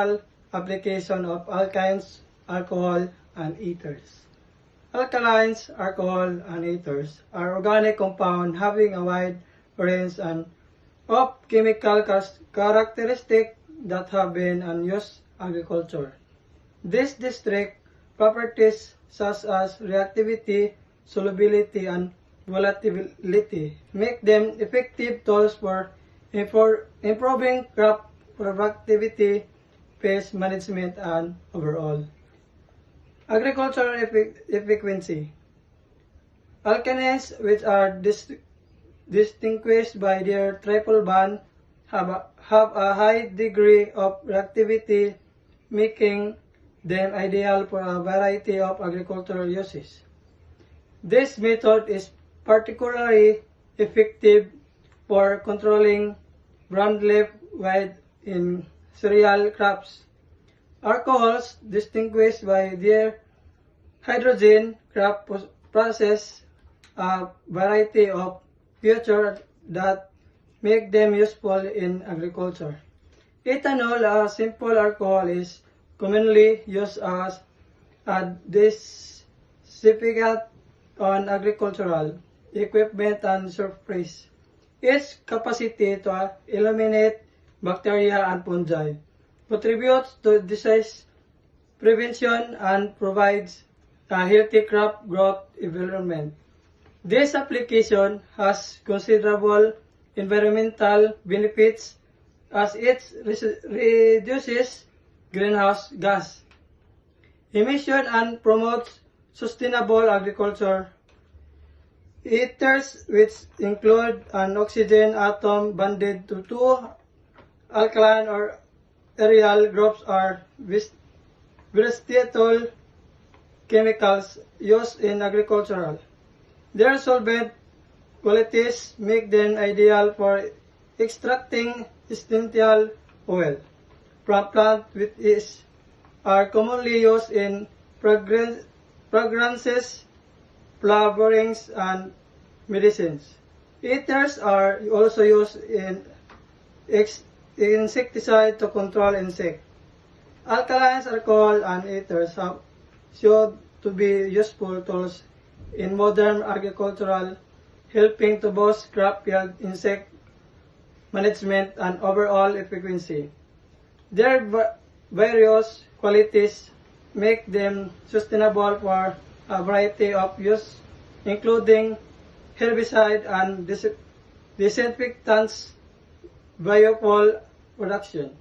agricultural application of alkynes, alcohol, and ethers. Alkalines, alcohol, and ethers are organic compounds having a wide range of chemical characteristics that have been used in agriculture. These distinct properties such as reactivity, solubility, and volatility make them effective tools for improving crop productivity, pest management, and overall agricultural efficiency. Alkanes, which are distinguished by their triple bond, have a high degree of reactivity, making them ideal for a variety of agricultural uses. This method is particularly effective for controlling broadleaf weed in cereal crops. Alcohols, distinguished by their hydrogen crop process, a variety of features that make them useful in agriculture. Ethanol, a simple alcohol, is commonly used as a disinfectant on agricultural equipment and surface. Its capacity to eliminate bacteria and fungi contributes to disease prevention and provides a healthy crop growth environment. This application has considerable environmental benefits as it reduces greenhouse gas emission and promotes sustainable agriculture. Ethers, which include an oxygen atom bonded to two alkaline or aryl groups, are versatile chemicals used in agricultural. Their solvent qualities make them ideal for extracting essential oil from plants, which are commonly used in fragrances, flavorings, and medicines. Ethers are also used in insecticide to control insects. Alkalines, alcohol, and ethers have shown to be useful tools in modern agricultural, helping to boost crop yield, insect management, and overall efficiency. Their various qualities make them sustainable for a variety of use, including herbicide and disinfectants, biofuel production.